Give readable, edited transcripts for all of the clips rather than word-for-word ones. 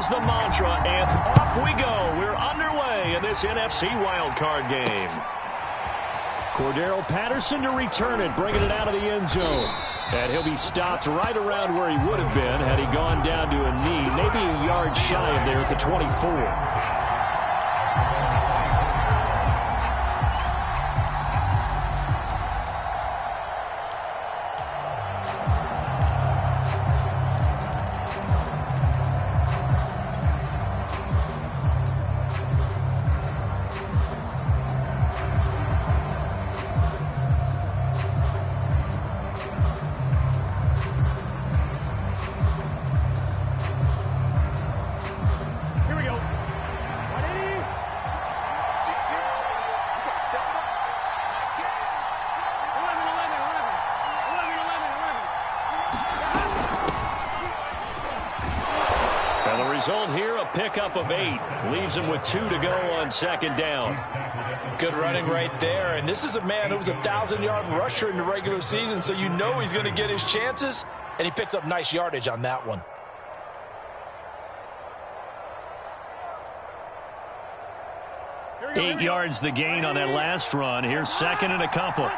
is the mantra, and off we go. We're underway in this NFC Wildcard game. Cordero Patterson to return it, bringing it out of the end zone. And he'll be stopped right around where he would have been had he gone down to a knee, maybe a yard shy of there at the 24. Result here, a pickup of 8. Leaves him with 2 to go on second down. Good running right there. And this is a man who was a 1,000-yard rusher in the regular season, so you know he's going to get his chances. And he picks up nice yardage on that one. Eight yards the gain on that last run. Here's second and a couple.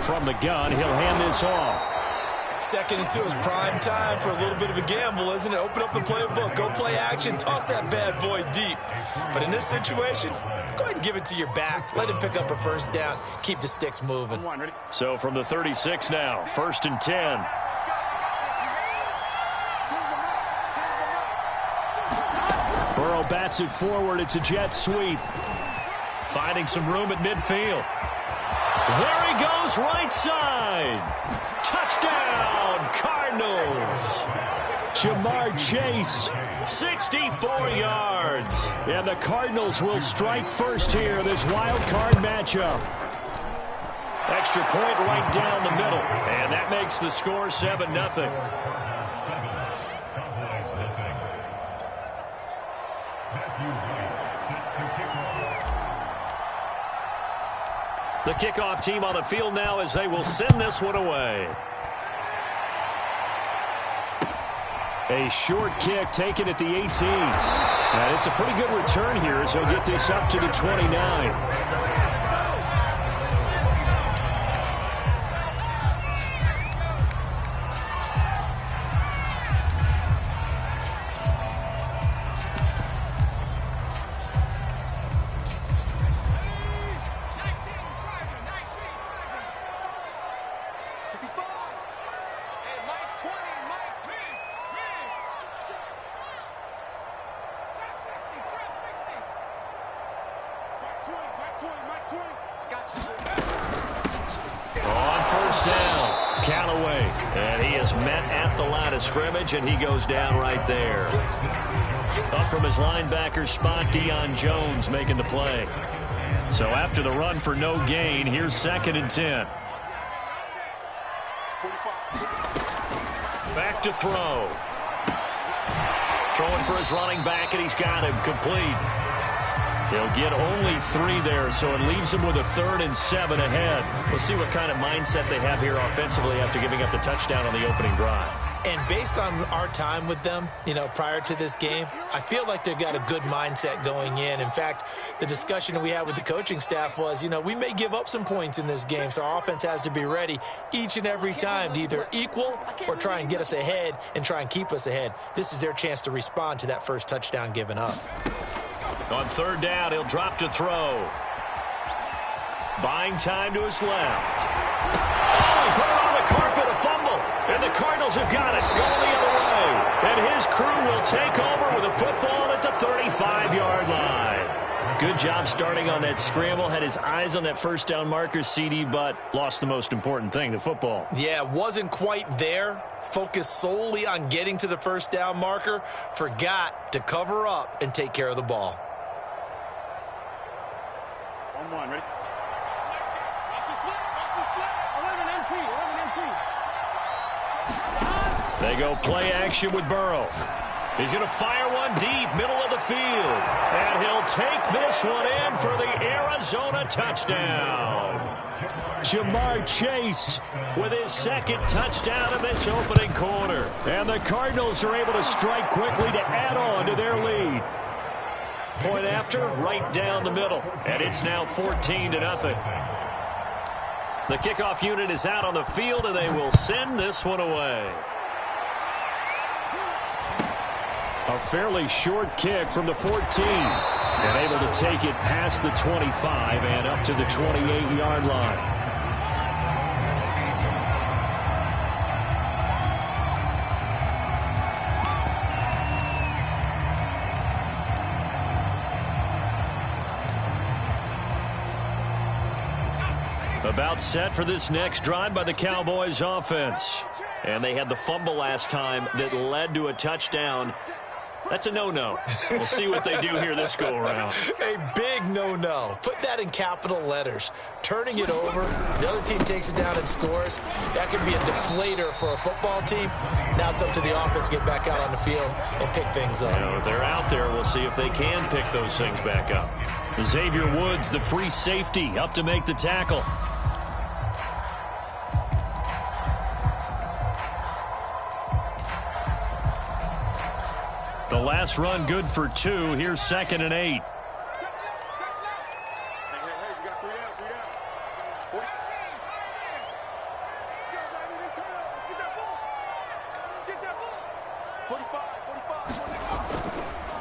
From the gun, he'll hand this off. Second and 2 is prime time for a little bit of a gamble, isn't it? Open up the playbook, go play action, toss that bad boy deep. But in this situation, go ahead and give it to your back. Let him pick up a first down. Keep the sticks moving. So from the 36 now, 1st and 10. Burrow bats it forward. It's a jet sweep. Finding some room at midfield. There he goes, right side. Touchdown, Cardinals. Jamar Chase, 64 yards. And the Cardinals will strike first here, this wild card matchup. Extra point right down the middle. And that makes the score 7-0. The kickoff team on the field now as they will send this one away. A short kick taken at the 18. And it's a pretty good return here as he'll get this up to the 29. And he goes down right there. Up from his linebacker spot, Deion Jones making the play. So after the run for no gain, here's 2nd and 10. Back to throw. Throwing for his running back, and he's got him complete. He'll get only 3 there, so it leaves him with a 3rd and 7 ahead. We'll see what kind of mindset they have here offensively after giving up the touchdown on the opening drive. And based on our time with them, prior to this game, I feel like they've got a good mindset going in. In fact, the discussion we had with the coaching staff was, we may give up some points in this game, so our offense has to be ready each and every time to either equal or try and get us ahead and try and keep us ahead. This is their chance to respond to that first touchdown given up. On 3rd down, he'll drop to throw. Buying time to his left. Oh, he put it on the carpet, a fumble. And the Cardinals have got it, going the other way. And his crew will take over with a football at the 35-yard line. Good job starting on that scramble. Had his eyes on that first down marker, CD, but lost the most important thing, the football. Yeah, wasn't quite there. Focused solely on getting to the first down marker. Forgot to cover up and take care of the ball. 1-1, ready? Watch the slip, watch the slip. 11 empty. They go play action with Burrow. He's going to fire one deep, middle of the field. And he'll take this one in for the Arizona touchdown. Jamar Chase with his second touchdown in this opening quarter. And the Cardinals are able to strike quickly to add on to their lead. Point after, right down the middle. And it's now 14-0. The kickoff unit is out on the field, and they will send this one away. A fairly short kick from the 14. And able to take it past the 25 and up to the 28-yard line. About set for this next drive by the Cowboys offense. And they had the fumble last time that led to a touchdown. That's a no-no. We'll see what they do here this go-around. A big no-no. Put that in capital letters. Turning it over, the other team takes it down and scores. That could be a deflator for a football team. Now it's up to the offense to get back out on the field and pick things up. You know, they're out there. We'll see if they can pick those things back up. Xavier Woods, the free safety, up to make the tackle. The last run good for 2. Here's 2nd and 8.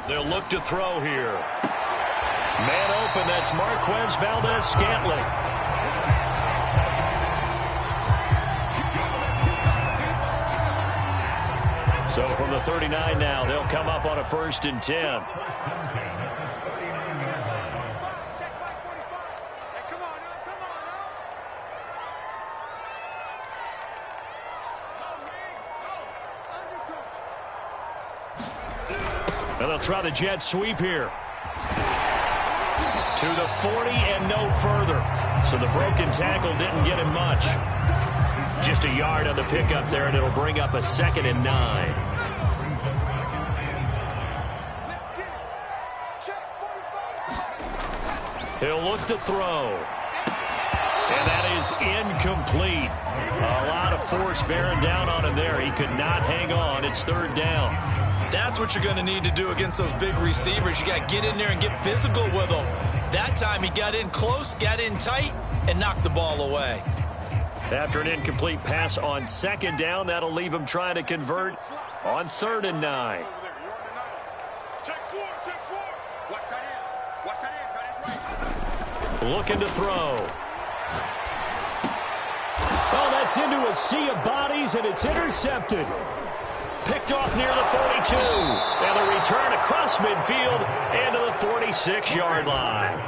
They'll look to throw here. Man open, that's Marquez Valdez-Scantling. So from the 39 now, they'll come up on a 1st and 10. And they'll try the jet sweep here. To the 40 and no further. So the broken tackle didn't get him much. Just a yard on the pickup there, and it'll bring up a 2nd and 9. He'll look to throw. And that is incomplete. A lot of force bearing down on him there. He could not hang on. It's 3rd down. That's what you're going to need to do against those big receivers. You got to get in there and get physical with them. That time he got in close, got in tight, and knocked the ball away. After an incomplete pass on 2nd down, that'll leave him trying to convert on 3rd and 9. Looking to throw. Oh, that's into a sea of bodies, and it's intercepted. Picked off near the 42. And the return across midfield and to the 46-yard line.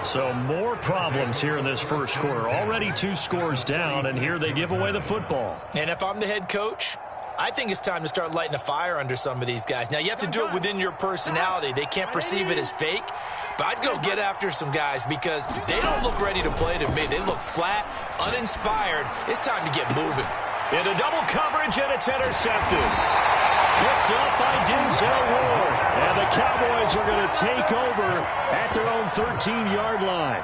So more problems here in this first quarter. Already 2 scores down, and here they give away the football. And if I'm the head coach, I think it's time to start lighting a fire under some of these guys. Now, you have to do it within your personality. They can't perceive it as fake. But I'd go get after some guys because they don't look ready to play to me. They look flat, uninspired. It's time to get moving. Into double coverage, and it's intercepted. Picked up by Denzel Ward. And the Cowboys are going to take over at their own 13-yard line.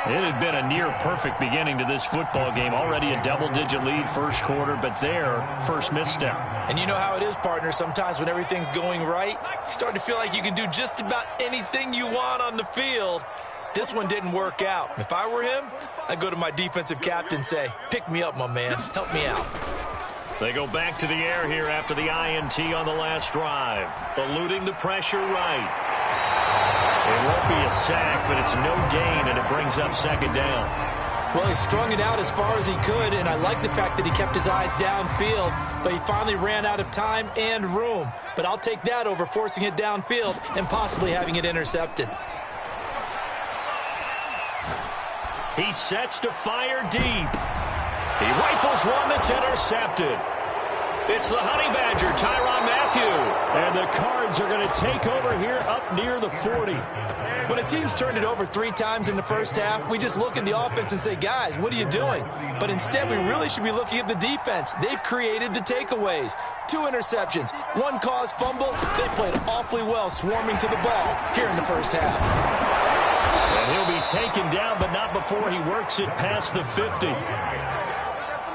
It had been a near-perfect beginning to this football game. Already a double-digit lead first quarter, but their first misstep. And you know how it is, partner. Sometimes when everything's going right, you start to feel like you can do just about anything you want on the field. This one didn't work out. If I were him, I'd go to my defensive captain and say, pick me up, my man. Help me out. They go back to the air here after the INT on the last drive. Eluding the pressure right. It won't be a sack, but it's no gain, and it brings up 2nd down. Well, he strung it out as far as he could, and I like the fact that he kept his eyes downfield, but he finally ran out of time and room. But I'll take that over forcing it downfield and possibly having it intercepted. He sets to fire deep. He rifles one that's intercepted. It's the Honey Badger, Tyrann Mathieu. And the Cards are going to take over here up near the 40. When a team's turned it over 3 times in the first half, we just look at the offense and say, guys, what are you doing? But instead, we really should be looking at the defense. They've created the takeaways. 2 interceptions, 1 caused fumble. They played awfully well swarming to the ball here in the first half. And he'll be taken down, but not before he works it past the 50.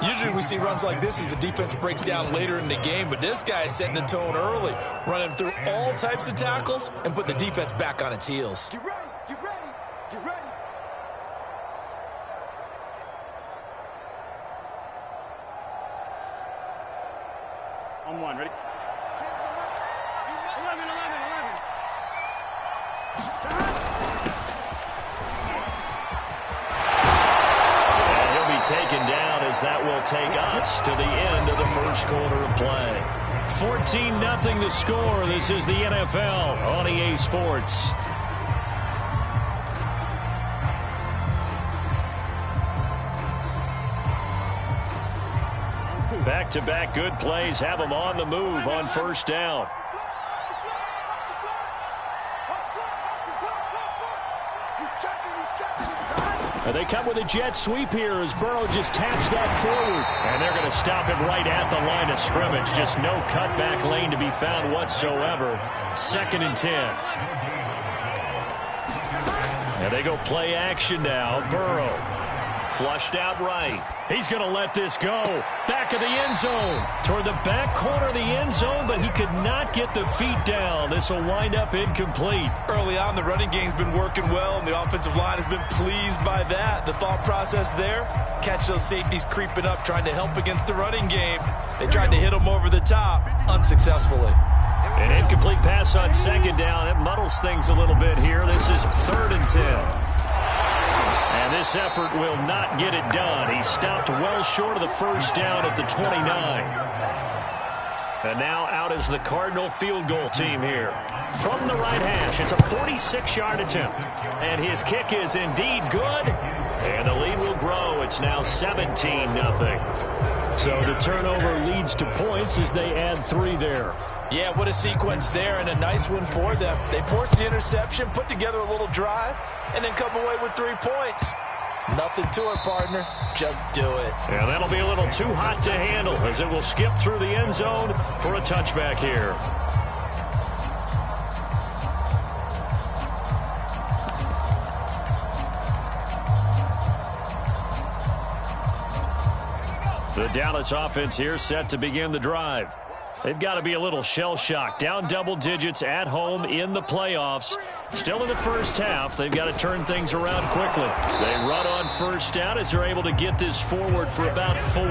Usually we see runs like this as the defense breaks down later in the game, but this guy is setting the tone early, running through all types of tackles and put the defense back on its heels. Get ready, get ready, get ready. On 1, ready? 11. Taken down as that will take us to the end of the first quarter of play. 14-0 the score. This is the NFL on EA Sports. Back-to-back good plays have them on the move on first down. They come with a jet sweep here as Burrow just taps that forward. And they're going to stop him right at the line of scrimmage. Just no cutback lane to be found whatsoever. 2nd and 10. And they go play action now. Burrow flushed out right. He's going to let this go. Back of the end zone. Toward the back corner of the end zone, but he could not get the feet down. This will wind up incomplete. Early on, the running game's been working well, and the offensive line has been pleased by that. The thought process there, catch those safeties creeping up, trying to help against the running game. They tried to hit them over the top, unsuccessfully. An incomplete pass on 2nd down. That muddles things a little bit here. This is 3rd and 10. And this effort will not get it done. He stopped well short of the first down at the 29. And now out is the Cardinal field goal team here. From the right hash, it's a 46-yard attempt. And his kick is indeed good. And the lead will grow. It's now 17-0. So the turnover leads to points as they add 3 there. Yeah, what a sequence there, and a nice one for them. They forced the interception, put together a little drive, and then come away with 3 points. Nothing to it, partner. Just do it. Yeah, that'll be a little too hot to handle as it will skip through the end zone for a touchback here. The Dallas offense here set to begin the drive. They've got to be a little shell-shocked. Down double digits at home in the playoffs. Still in the first half. They've got to turn things around quickly. They run on first down as they're able to get this forward for about 4.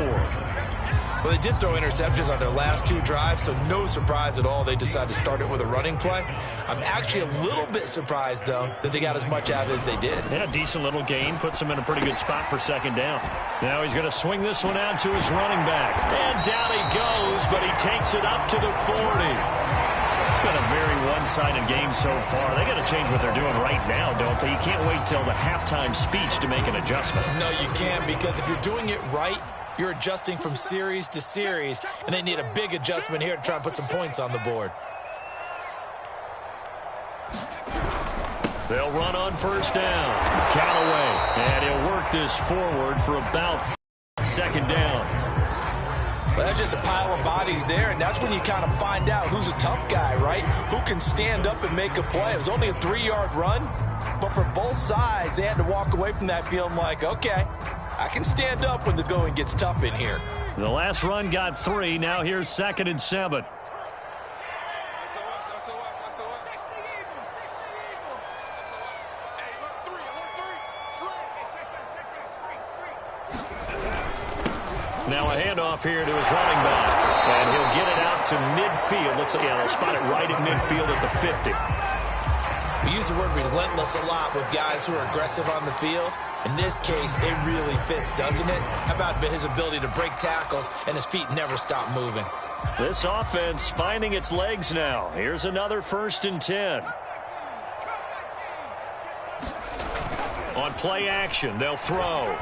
Well, they did throw interceptions on their last 2 drives, so no surprise at all they decided to start it with a running play. I'm actually a little bit surprised, though, that they got as much out of it as they did. Yeah, decent little gain. Puts him in a pretty good spot for 2nd down. Now he's going to swing this one out to his running back. And down he goes, but he takes it up to the 40. It's been a very one-sided game so far. They got to change what they're doing right now, don't they? You can't wait till the halftime speech to make an adjustment. No, you can't, because if you're doing it right, you're adjusting from series to series, and they need a big adjustment here to try and put some points on the board. They'll run on first down. Callaway, and he'll work this forward for about 2nd down. But that's just a pile of bodies there, and that's when you kind of find out who's a tough guy, right? Who can stand up and make a play. It was only a 3-yard run, but for both sides, they had to walk away from that feeling like, okay, I can stand up when the going gets tough in here. The last run got 3. Now here's 2nd and 7. Now a handoff here to his running back. And he'll get it out to midfield. They'll spot it right at midfield at the 50. We use the word relentless a lot with guys who are aggressive on the field. In this case, it really fits, doesn't it? How about his ability to break tackles and his feet never stop moving? This offense finding its legs now. Here's another 1st and 10. On play action, they'll throw.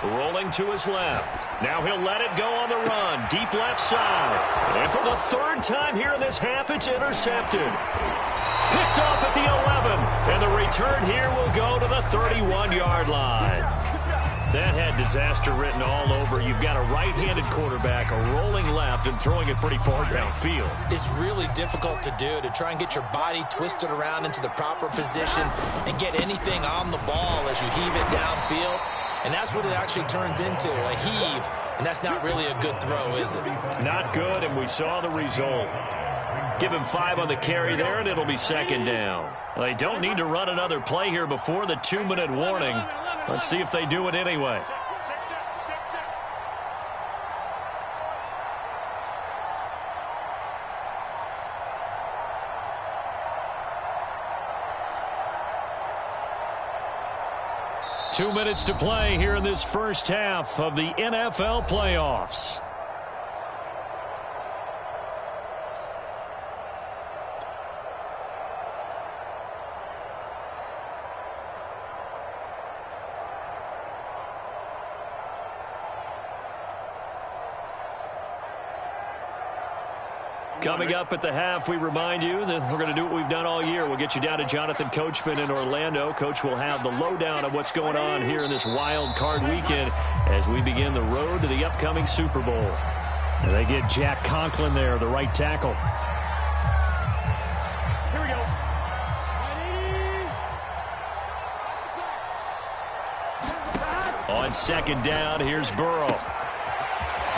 Rolling to his left. Now he'll let it go on the run. Deep left side. And for the third time here in this half, it's intercepted. Picked off at the 11. And the return here will go to the 31-yard line. That had disaster written all over. You've got a right-handed quarterback, a rolling left, and throwing it pretty far downfield. It's really difficult to do, to try and get your body twisted around into the proper position and get anything on the ball as you heave it downfield. And that's what it actually turns into, a heave. And that's not really a good throw, is it? Not good, and we saw the result. Give him 5 on the carry there, and it'll be second down. Well, they don't need to run another play here before the 2-minute warning. Let's see if they do it anyway. Two minutes to play here in this first half of the NFL playoffs. Coming up at the half, we remind you that we're going to do what we've done all year. We'll get you down to Jonathan Coachman in Orlando. Coach will have the lowdown of what's going on here in this wild card weekend as we begin the road to the upcoming Super Bowl. And they get Jack Conklin there, the right tackle. Here we go. On second down, here's Burrow.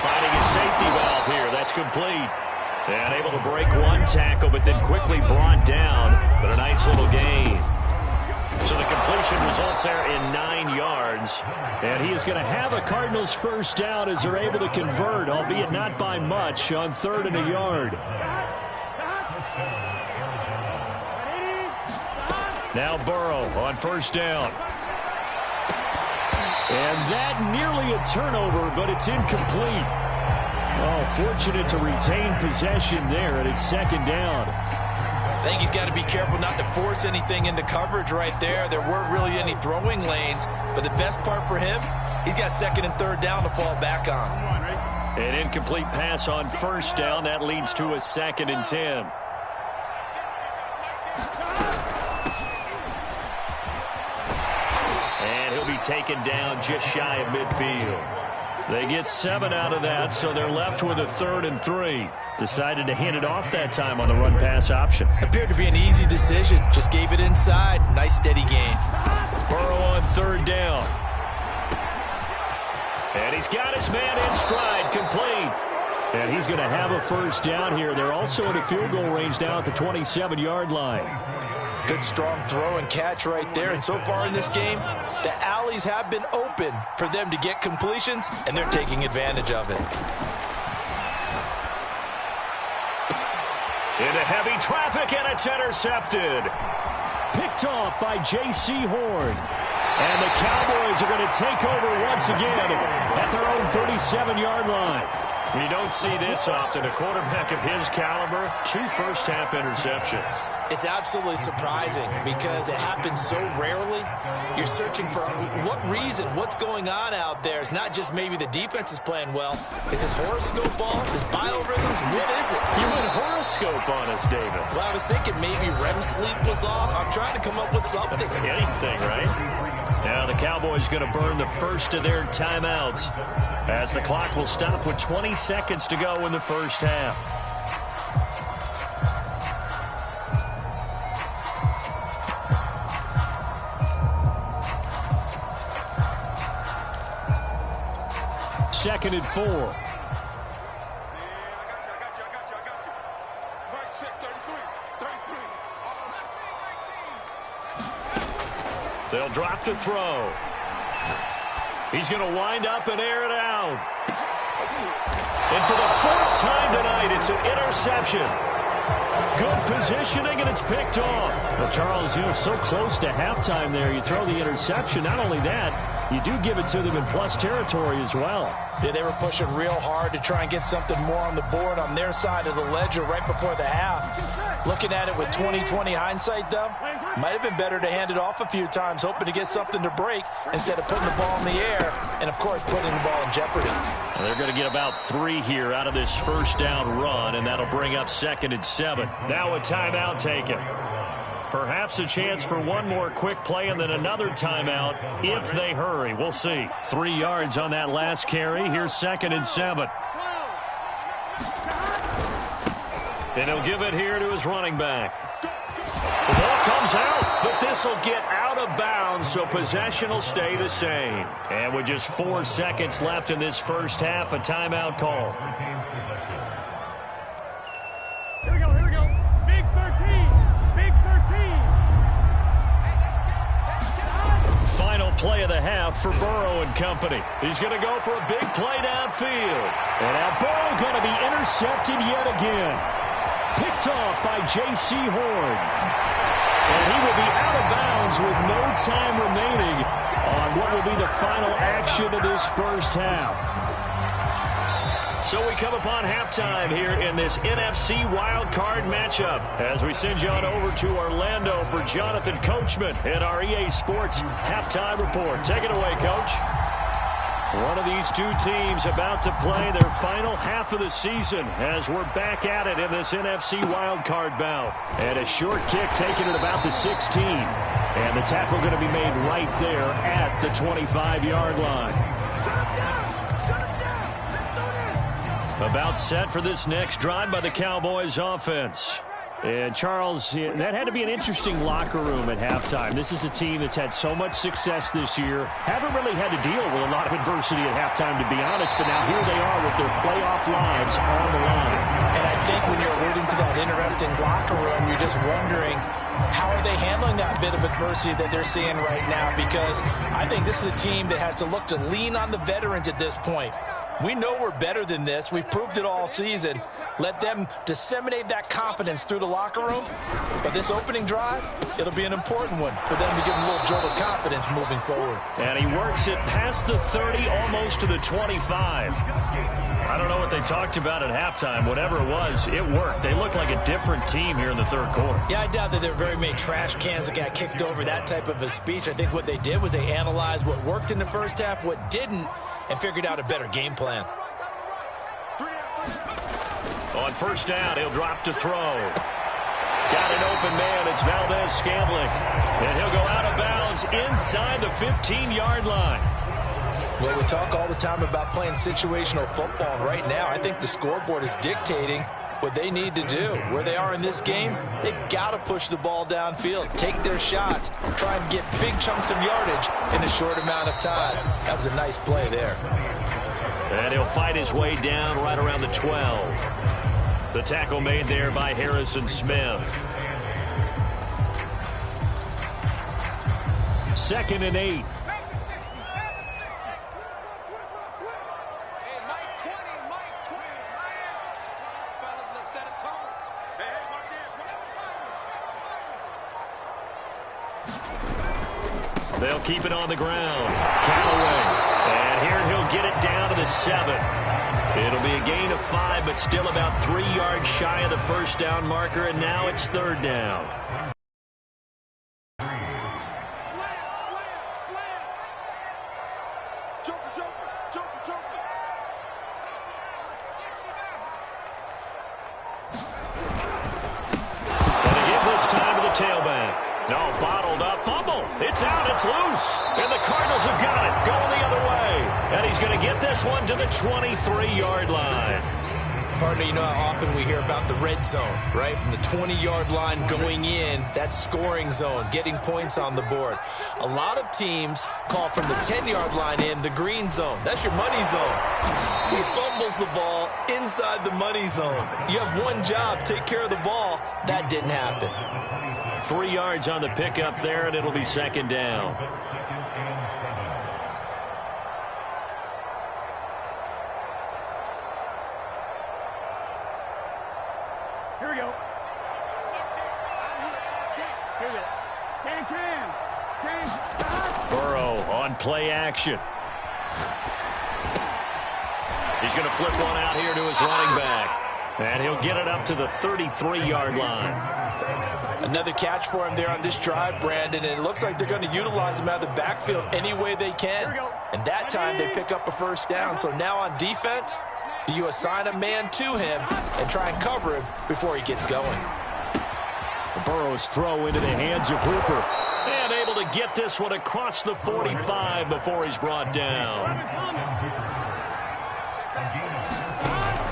Finding a safety valve here. That's complete. And able to break one tackle, but then quickly brought down. But a nice little gain. So the completion results there in 9 yards. And he is going to have a Cardinals first down as they're able to convert, albeit not by much, on 3rd and a yard. Now Burrow on first down. And that nearly a turnover, but it's incomplete. Oh, fortunate to retain possession there, and it's second down. I think he's got to be careful not to force anything into coverage right there. There weren't really any throwing lanes, but the best part for him, he's got 2nd and 3rd down to fall back on. An incomplete pass on first down. That leads to a 2nd and 10. And he'll be taken down just shy of midfield. They get 7 out of that, so they're left with a 3rd and 3. Decided to hand it off that time on the run-pass option. Appeared to be an easy decision. Just gave it inside. Nice steady gain. Burrow on 3rd down. And he's got his man in stride, complete. And he's going to have a first down here. They're also in a field goal range now at the 27-yard line. Good strong throw and catch right there. And so far in this game, the alleys have been open for them to get completions, and they're taking advantage of it. Into heavy traffic, and it's intercepted. Picked off by J.C. Horn. And the Cowboys are going to take over once again at their own 37-yard line. You don't see this often. A quarterback of his caliber, 2 first-half interceptions. It's absolutely surprising because it happens so rarely. You're searching for what reason, what's going on out there. It's not just maybe the defense is playing well. Is his horoscope off? His biorhythms? What is it? You went horoscope on us, David. Well, I was thinking maybe REM sleep was off. I'm trying to come up with something. Anything, right? Now the Cowboys going to burn the first of their timeouts as the clock will stop with 20 seconds to go in the first half. Second and 4. I got you. Right, set, 33. They'll drop to throw. He's going to wind up and air it out. And for the 4th time tonight, it's an interception. Good positioning, and it's picked off. Well, Charles, so close to halftime there. You throw the interception. Not only that, you do give it to them in plus territory as well. Yeah, they were pushing real hard to try and get something more on the board on their side of the ledger right before the half. Looking at it with 20/20 hindsight, though, might have been better to hand it off a few times, hoping to get something to break instead of putting the ball in the air and, of course, putting the ball in jeopardy. Well, they're going to get about 3 here out of this first down run, and that'll bring up 2nd and 7. Now a timeout taken. Perhaps a chance for one more quick play and then another timeout if they hurry. We'll see. 3 yards on that last carry. Here's 2nd and 7. And he'll give it here to his running back. The ball comes out, but this will get out of bounds, so possession will stay the same. And with just 4 seconds left in this first half, a timeout call. Here we go, here we go. Big 13. Big 13. Final play of the half for Burrow and company. He's going to go for a big play downfield. And now Burrow going to be intercepted yet again. Picked off by J.C. Horn. And he will be out of bounds with no time remaining on what will be the final action of this first half. So we come upon halftime here in this NFC Wildcard matchup as we send you on over to Orlando for Jonathan Coachman in our EA Sports Halftime Report. Take it away, Coach. One of these two teams about to play their final half of the season as we're back at it in this NFC Wildcard bout. And a short kick taken at about the 16. And the tackle going to be made right there at the 25-yard line. About set for this next drive by the Cowboys offense. And, Charles, that had to be an interesting locker room at halftime. This is a team that's had so much success this year. Haven't really had to deal with a lot of adversity at halftime, to be honest. But now here they are with their playoff lives on the line. And I think when you're alluding to that interesting locker room, you're just wondering, how are they handling that bit of adversity that they're seeing right now? Because I think this is a team that has to look to lean on the veterans at this point. We know we're better than this. We've proved it all season. Let them disseminate that confidence through the locker room. But this opening drive, it'll be an important one for them to give them a little jolt of confidence moving forward. And he works it past the 30, almost to the 25. I don't know what they talked about at halftime. Whatever it was, it worked. They look like a different team here in the third quarter. Yeah, I doubt that there were very many trash cans that got kicked over, that type of a speech. I think what they did was they analyzed what worked in the first half, what didn't, and figured out a better game plan. On first down, he'll drop to throw. Got an open man. It's Valdez-Scantling. And he'll go out of bounds inside the 15-yard line. Well, we talk all the time about playing situational football. And right now, I think the scoreboard is dictating what they need to do. Where they are in this game, they've got to push the ball downfield, take their shots, try and get big chunks of yardage in a short amount of time. That was a nice play there. And he'll fight his way down right around the 12. The tackle made there by Harrison Smith. 2nd and 8. They'll keep it on the ground. Callaway. And here he'll get it down to the 7. It'll be a gain of 5, but still about 3 yards shy of the first down marker, and now it's 3rd down. And they give this time to the tailback. No, bottled up, fumble. It's out, it's loose. And the Cardinals have got it, going the other way. And he's going to get this one to the 23-yard line. Partner, you know how often we hear about the red zone, right? From the 20-yard line going in, that scoring zone, getting points on the board. A lot of teams call from the 10-yard line in the green zone. That's your money zone. He fumbles the ball inside the money zone. You have one job, take care of the ball. That didn't happen. 3 yards on the pickup there, and it'll be 2nd down. Here we go. Here we go. Can. Burrow on on play action. He's going to flip one out here to his running back. And he'll get it up to the 33-yard line. Another catch for him there on this drive, Brandon, and it looks like they're going to utilize him out of the backfield any way they can. And that time they pick up a first down. So now on defense, do you assign a man to him and try and cover him before he gets going? Burrow's throw into the hands of Hooper. And able to get this one across the 45 before he's brought down.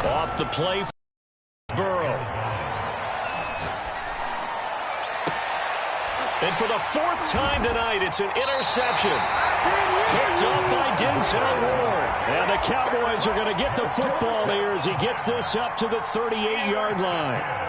Off the play, Burrow. And for the fourth time tonight, it's an interception. Picked up by Denzel Ward. And the Cowboys are going to get the football here as he gets this up to the 38-yard line.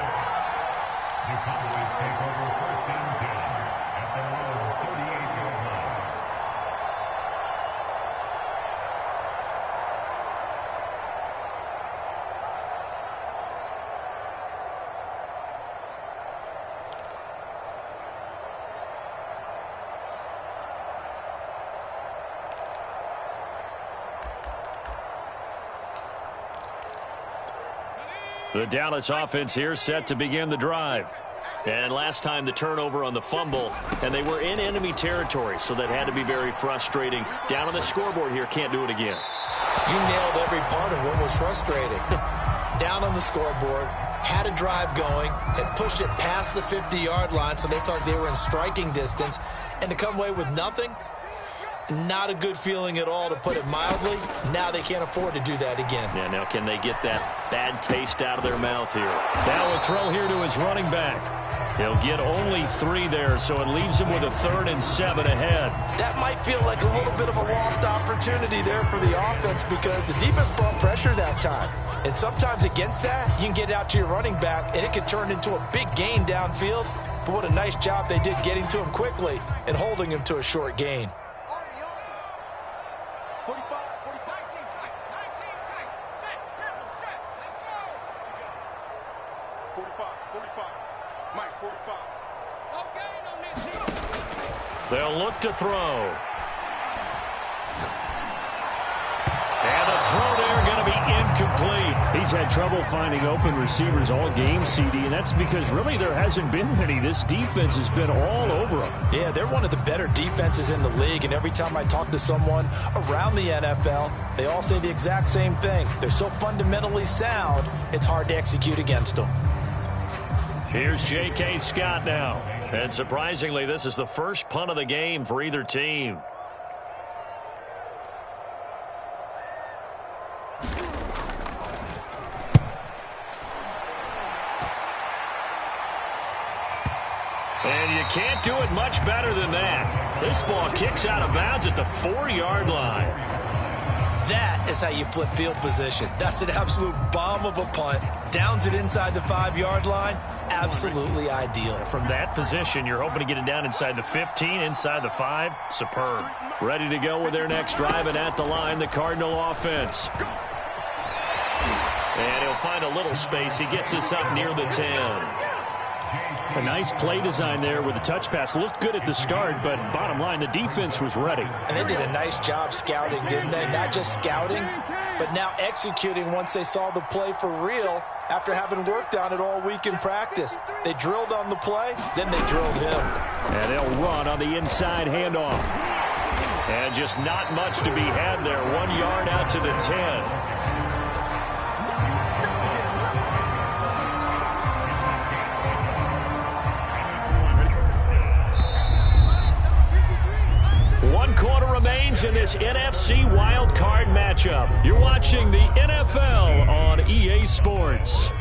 The Dallas offense here set to begin the drive. And last time the turnover on the fumble, and they were in enemy territory, so that had to be very frustrating. Down on the scoreboard here, can't do it again. You nailed every part of what was frustrating. Down on the scoreboard, had a drive going, had pushed it past the 50-yard line, so they thought they were in striking distance, and to come away with nothing, not a good feeling at all, to put it mildly. Now they can't afford to do that again. Yeah, now can they get that bad taste out of their mouth here? Now a throw here to his running back. He'll get only 3 there, so it leaves him with a 3rd and 7 ahead. That might feel like a little bit of a lost opportunity there for the offense because the defense brought pressure that time. And sometimes against that, you can get out to your running back, and it can turn into a big gain downfield. But what a nice job they did getting to him quickly and holding him to a short gain. 45. Mike, 45. They'll look to throw. And the throw there going to be incomplete. He's had trouble finding open receivers all game, CD, and that's because really there hasn't been many. This defense has been all over him. Yeah, they're one of the better defenses in the league, and every time I talk to someone around the NFL, they all say the exact same thing. They're so fundamentally sound, it's hard to execute against them. Here's J.K. Scott now. And surprisingly, this is the first punt of the game for either team. And you can't do it much better than that. This ball kicks out of bounds at the 4-yard line. That is how you flip field position. That's an absolute bomb of a punt. Downs it inside the 5-yard line. Absolutely ideal. From that position, you're hoping to get it down inside the 15, inside the 5. Superb. Ready to go with their next drive, and at the line, the Cardinal offense. And he'll find a little space. He gets us up near the 10. A nice play design there with the touch pass. Looked good at the start, but bottom line, the defense was ready. And they did a nice job scouting, didn't they? Not just scouting, but now executing once they saw the play for real after having worked on it all week in practice. They drilled on the play, then they drilled him. And they'll run on the inside handoff. And just not much to be had there. 1 yard out to the 10. Remains in this NFC Wildcard matchup. You're watching the NFL on EA Sports.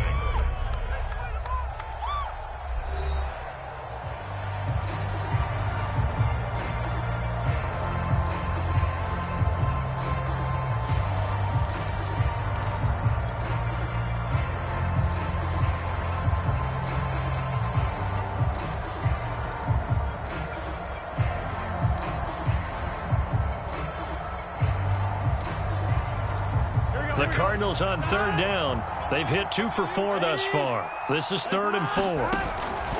The Cardinals on 3rd down. They've hit 2 for 4 thus far. This is 3rd and 4.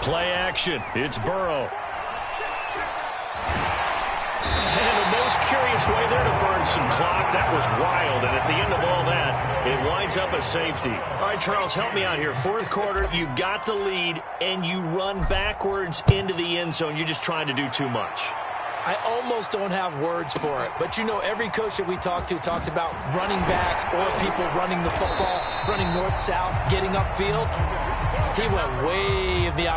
Play action. It's Burrow. And the most curious Nice way there to burn some clock. That was wild, and at the end of all that, it winds up a safety. All right, Charles, help me out here. Fourth quarter, you've got the lead, and you run backwards into the end zone. You're just trying to do too much. I almost don't have words for it. But, you know, every coach that we talk to talks about running backs or people running the football, running north-south, getting upfield. He went way in the